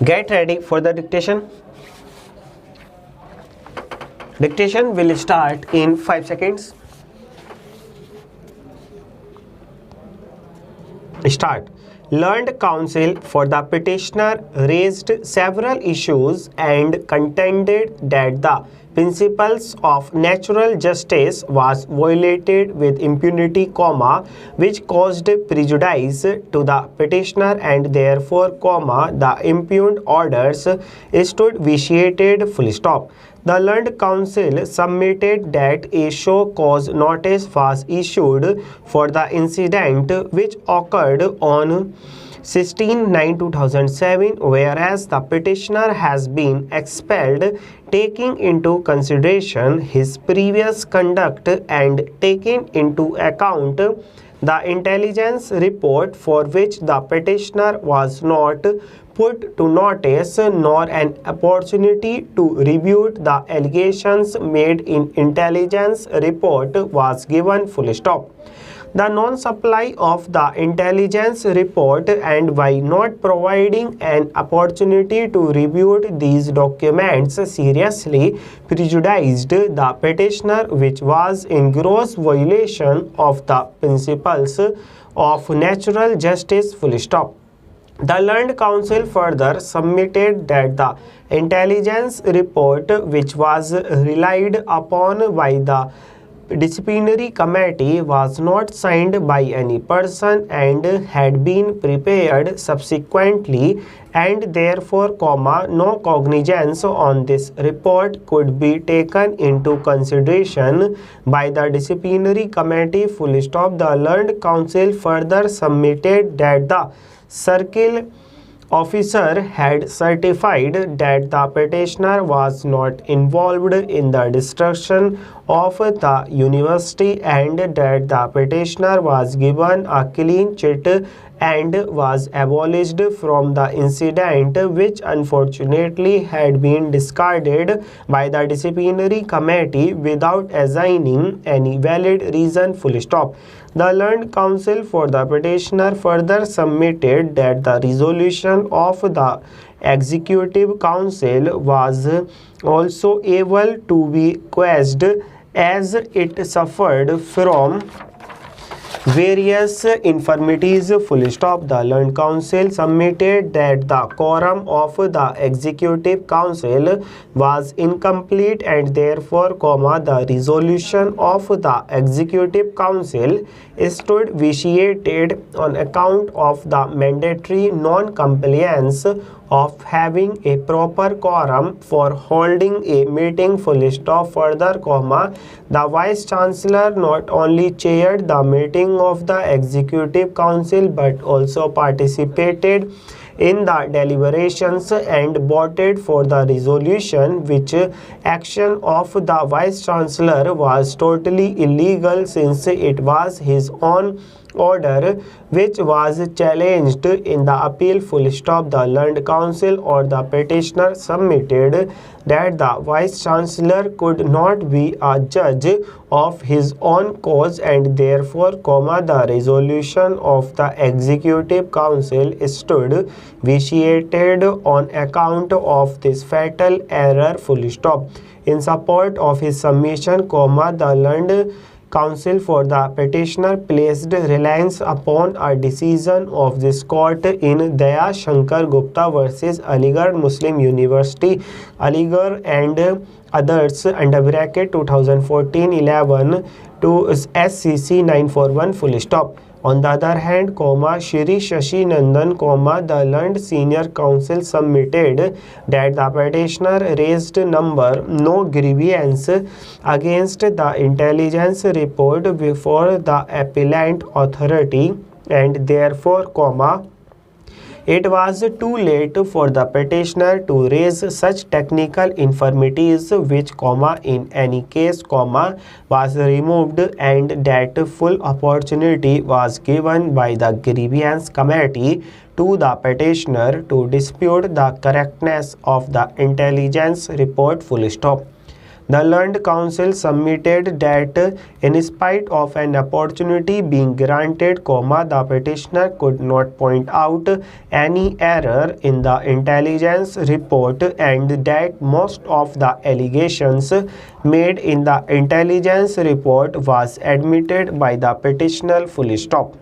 Get ready for the dictation. Dictation will start in 5 seconds. Start. Learned counsel for the petitioner raised several issues and contended that the principles of natural justice was violated with impunity, which caused prejudice to the petitioner and therefore, the impugned orders stood vitiated, full stop. The learned counsel submitted that a show cause notice was issued for the incident which occurred on 16/9/2007, whereas the petitioner has been expelled, taking into consideration his previous conduct and taking into account the intelligence report for which the petitioner was not put to notice nor an opportunity to rebut the allegations made in intelligence report was given, full stop. The non-supply of the intelligence report and by not providing an opportunity to review these documents seriously prejudiced the petitioner, which was in gross violation of the principles of natural justice, full stop. The learned counsel further submitted that the intelligence report, which was relied upon by the disciplinary committee, was not signed by any person and had been prepared subsequently, and therefore, no cognizance on this report could be taken into consideration by the disciplinary committee, full stop. The learned counsel further submitted that the circle officer had certified that the petitioner was not involved in the destruction of the university and that the petitioner was given a clean chit and was abolished from the incident, which unfortunately had been discarded by the disciplinary committee without assigning any valid reason, full stop. The learned counsel for the petitioner further submitted that the resolution of the executive council was also able to be quashed as it suffered from various infirmities, full stop. The learned counsel submitted that the quorum of the executive council was incomplete and therefore, the resolution of the executive council stood vitiated on account of the mandatory non-compliance of having a proper quorum for holding a meeting, full stop. Further, the Vice Chancellor not only chaired the meeting of the Executive Council but also participated in the deliberations and voted for the resolution, which action of the Vice Chancellor was totally illegal since it was his own order which was challenged in the appeal, full stop. The learned counsel or the petitioner submitted that the Vice Chancellor could not be a judge of his own cause and therefore, the resolution of the Executive Council stood vitiated on account of this fatal error, full stop. In support of his submission, the learned counsel for the petitioner placed reliance upon a decision of this court in Daya Shankar Gupta versus Aligarh Muslim University, Aligarh and others, under bracket 2014-11 to SCC 941, full stop. On the other hand, Shri Shashi Nandan, the learned senior counsel submitted that the petitioner raised no grievance against the intelligence report before the appellant authority and therefore, it was too late for the petitioner to raise such technical infirmities which, in any case, was removed and that full opportunity was given by the grievance committee to the petitioner to dispute the correctness of the intelligence report, full stop. The learned counsel submitted that in spite of an opportunity being granted, the petitioner could not point out any error in the intelligence report and that most of the allegations made in the intelligence report was admitted by the petitioner. Full stop.